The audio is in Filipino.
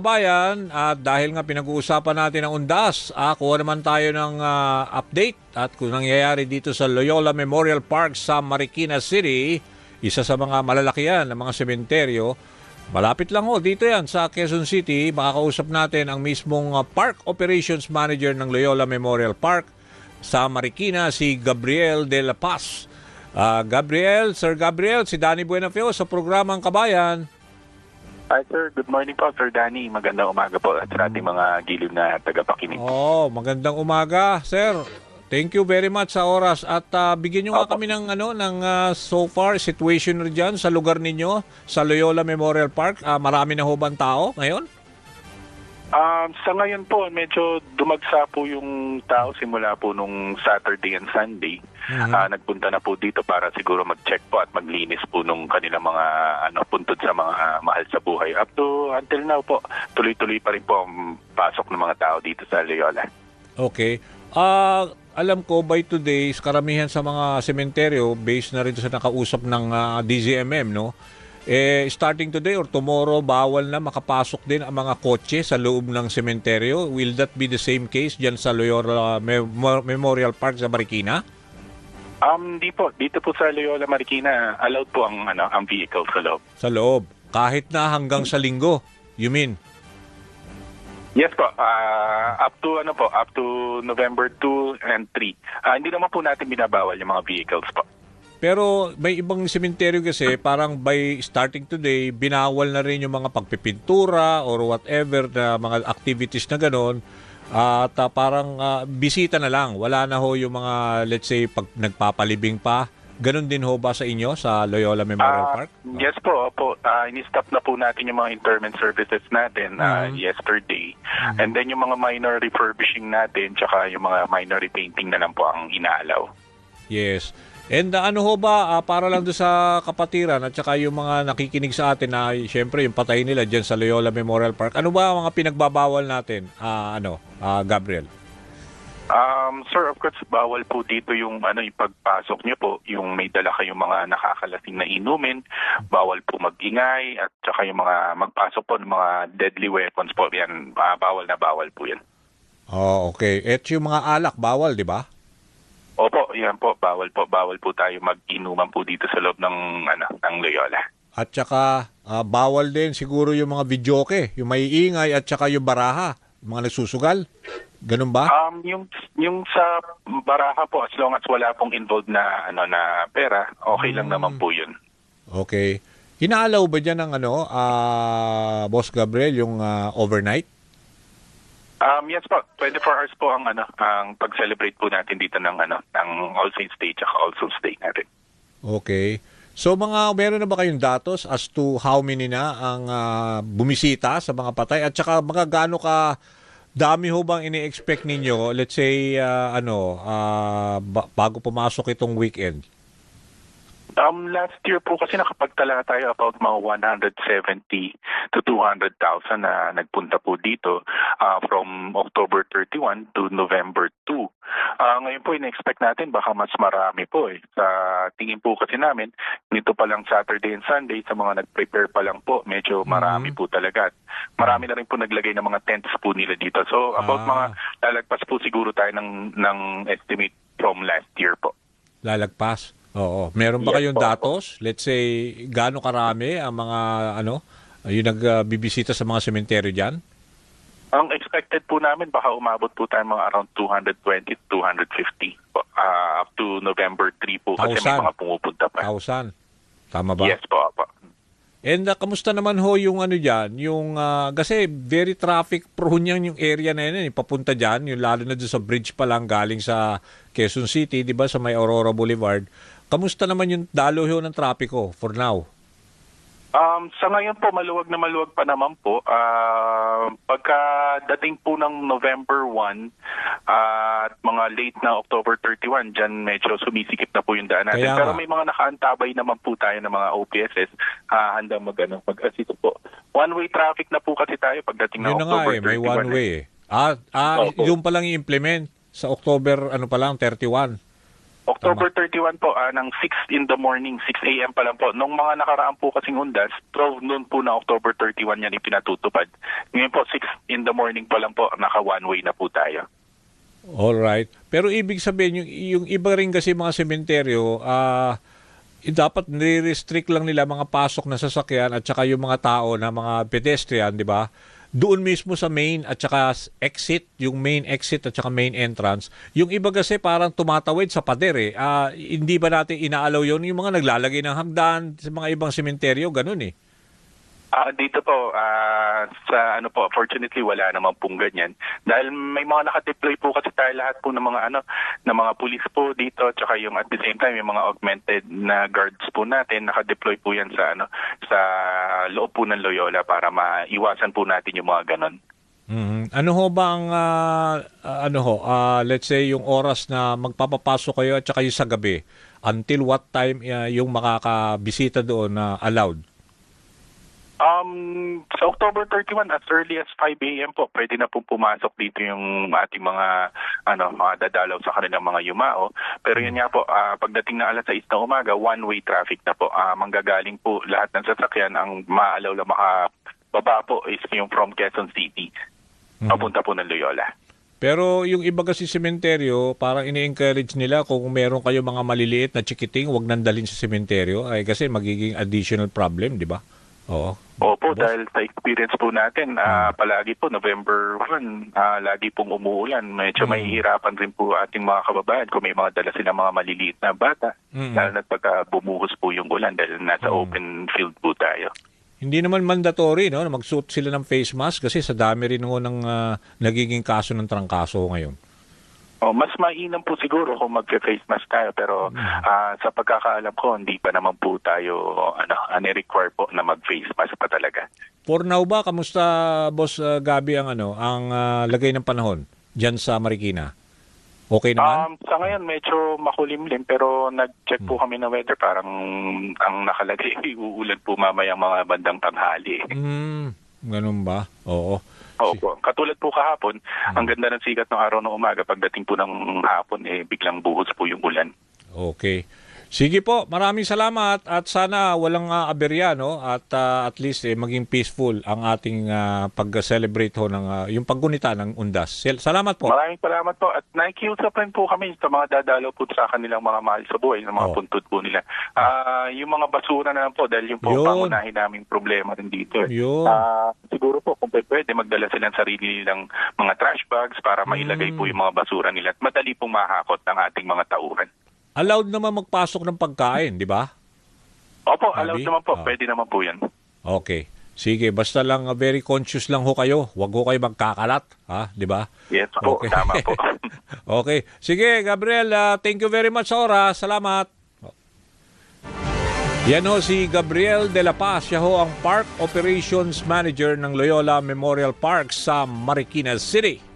Bayan, at dahil nga pinag-uusapan natin ang undas, kuha naman tayo ng update at kung nangyayari dito sa Loyola Memorial Park sa Marikina City, isa sa mga malalakihan ng mga sementeryo. Malapit lang dito yan sa Quezon City. Makakausap natin ang mismong Park Operations Manager ng Loyola Memorial Park sa Marikina, si Gabriel de la Paz. Sir Gabriel, si Danny Buenafeo sa programang Kabayan. Hi sir, good morning po Sir Danny. Magandang umaga po at sa ating mga giliw na tagapakinig. Magandang umaga, sir. Thank you very much sa oras at bigyan niyo nga kami ng so far situation diyan sa lugar ninyo sa Loyola Memorial Park. Marami na ho bang tao ngayon? Sa ngayon po, medyo dumagsa po yung tao simula po nung Saturday and Sunday. Nagpunta na po dito para siguro mag-check po at maglinis po nung kanilang mga puntod sa mga mahal sa buhay. Until now po, tuloy-tuloy pa rin po ang pasok ng mga tao dito sa Loyola. Okay. Alam ko by today, karamihan sa mga sementeryo, based na rin sa nakausap ng DZMM, no? Starting today or tomorrow, bawal na makapasok din ang mga kotse sa loob ng sementeryo. Will that be the same case dyan sa Loyola Memorial Park sa Marikina? Hindi po. Dito po sa Loyola Marikina, allowed po ang vehicle sa loob. Sa loob. Kahit na hanggang sa linggo, you mean? Yes po. Up to November 2 and 3. Hindi naman po natin binabawal yung mga vehicles po. Pero may ibang sementeryo kasi parang by starting today, binawal na rin yung mga pagpipintura or whatever na mga activities na gano'n. At parang bisita na lang. Wala na ho yung mga, let's say, pag nagpapalibing pa. Ganon din ho ba sa inyo sa Loyola Memorial Park? Yes po. Ini-stop na po natin yung mga interment services natin yesterday. And then yung mga minor refurbishing natin tsaka yung mga minor repainting na lang po ang inaalaw. Yes. And ano ho ba, para lang doon sa kapatiran at saka yung mga nakikinig sa atin na syempre yung patay nila dyan sa Loyola Memorial Park, ano ba ang mga pinagbabawal natin, Gabriel? Sir, of course, bawal po dito yung yung pagpasok niyo po, yung may dala kayong mga nakakalasing na inumin, bawal po magingay at saka yung mga magpasok po ng mga deadly weapons po, yan, bawal na bawal po yan. Okay. Et yung mga alak, bawal, di ba? Opo, yan po, bawal po tayo mag-inuman po dito sa loob ng Loyola. At saka bawal din siguro yung mga videoke, yung may ingay at saka yung baraha, yung mga nagsusugal. Ganun ba? Yung sa baraha po, as long as wala pong involved na na pera, okay lang naman po 'yun. Okay. Inaalaw ba diyan ng Boss Gabriel yung overnight? Yes po, 24 hours po ang pag-celebrate po natin dito ng All Saints Day at All Souls Day natin. Okay. So meron na ba kayong datos as to how many na ang bumisita sa mga patay at saka mga gaano ka dami ho bang ini-expect ninyo, let's say bago pumasok itong weekend? Last year po kasi nakapagtala tayo about mga 170 to 200,000 na nagpunta po dito from October 31 to November 2. Ngayon po ina-expect natin baka mas marami po Sa tingin po kasi namin, nito pa lang Saturday and Sunday, sa mga nag-prepare pa lang po, medyo marami po talaga. Marami na rin po naglagay ng mga tents po nila dito. So about mga lalagpas po siguro tayo ng estimate from last year po. Lalagpas? Oo. Meron ba kayong datos? Let's say, gaano karami ang mga yung nagbibisita sa mga sementeryo diyan? Ang expected po namin baka umabot po tayo mga around 220 to 250 up to November 3 po kasi may mga pumupunta pa. 1,000. Tama ba? Yes po. And kamusta naman ho yung diyan, yung kasi very traffic prone yung area na yun, papunta diyan, yung lalo na doon sa bridge pa lang galing sa Quezon City, 'di ba, sa may Aurora Boulevard. Kamusta naman yung dalo ho ng trapiko for now? Sa ngayon po, maluwag pa naman po. Pagkadating po ng November 1 at mga late na October 31, dyan medyo sumisikip na po yung daan natin. Pero may mga nakaantabay naman po tayo ng mga OPSs handang mag-assist po. One-way traffic na po kasi tayo pagdating ng October 31. May one-way Yung palang i-implement sa October 31. October 31 po, ng 6 in the morning, 6 a.m. pa lang po. Nung mga nakaraan po kasing undas, 12 noon po na October 31 yan ipinatutupad. Ngayon po, 6 in the morning pa lang po, naka one-way na po tayo. Alright. Pero ibig sabihin, yung iba rin kasi mga sementeryo, dapat nire-restrict lang nila mga pasok na sasakyan at saka yung mga tao na mga pedestrian, di ba? Doon mismo sa main at saka exit, yung main exit at saka main entrance. Yung iba kasi parang tumatawid sa pader eh. Hindi ba natin inaalaw yun? Yung mga naglalagay ng hagdan sa mga ibang sementeryo, ganun eh. Dito po, sa ano po, fortunately wala naman pong ganyan. Dahil may mga naka-deploy po kasi tayo lahat po ng mga ng mga pulis po dito, tsaka yung at the same time yung mga augmented na guards po natin, naka-deploy po yan sa sa loob po ng Loyola para maiwasan po natin yung mga ganon. Ano ho ba ang let's say yung oras na magpapapasok kayo at saka yung sa gabi? Until what time yung makakabisita doon na allowed? Sa October 31, as early as 5 a.m. po, pwede na po pumasok dito yung ating mga mga dadalaw sa kanilang mga yumao. Pero yun nga po, pagdating na alas 6 na umaga, one-way traffic na po. Manggagaling po lahat ng sasakyan, ang maalaw na makababa po is yung from Quezon City, papunta po ng Loyola. Pero yung iba kasi sementeryo, parang ini-encourage nila kung meron kayo mga maliliit na chikiting, wag nang dalhin sa sementeryo ay kasi magiging additional problem, di ba? Oo. Opo, dahil sa experience po natin, palagi po November 1, lagi pong umuulan. Medyo mahihirapan rin po ating mga kababayan kung may mga dala silang mga maliliit na bata. Lalo na pagka bumuhos po yung ulan dahil nasa open field po tayo. Hindi naman mandatory no, na magsuot sila ng face mask kasi sa dami rin ng nagiging kaso ng trangkaso ngayon. Mas mainam po siguro kung mag-face mask tayo pero sa pagkakaalam ko hindi pa naman po tayo require po na mag-face mask pa talaga. For now ba kamusta Boss Gabi ang ang lagay ng panahon diyan sa Marikina? Okay naman? Sa ngayon medyo makulimlim pero nag-check po kami ng weather parang ang nakalagay uulan po mamaya mga bandang tanghali. Ganun ba? Oo. Opo. Katulad po kahapon, ang ganda ng sikat ng araw ng umaga. Pagdating po ng hapon, biglang buhos po yung ulan. Okay. Sige po, maraming salamat at sana walang aberya no at least maging peaceful ang ating pag-celebrate ho ng yung paggunita ng undas. Salamat po. Maraming salamat po at nakikiusap rin po kami sa mga dadalaw po sa kanilang mga mahal sa buhay, ng mga puntod po nila. Yung mga basura na lang po dahil yung po pangunahin naming problema rin dito. Siguro po kung pwede magdala silang sarili nilang mga trash bags para mailagay po yung mga basura nila at madali pong mahakot ng ating mga tauhan. Allowed naman magpasok ng pagkain, di ba? Opo, allowed naman po. Pwede naman po yan. Okay. Sige, basta lang very conscious lang ho kayo. Huwag ho kayo magkakalat, di ba? Yes po, okay. Tama po. Okay. Sige, Gabriel, thank you very much sa oras. Salamat. Yan ho si Gabriel de la Paz. Siya ho ang Park Operations Manager ng Loyola Memorial Park sa Marikina City.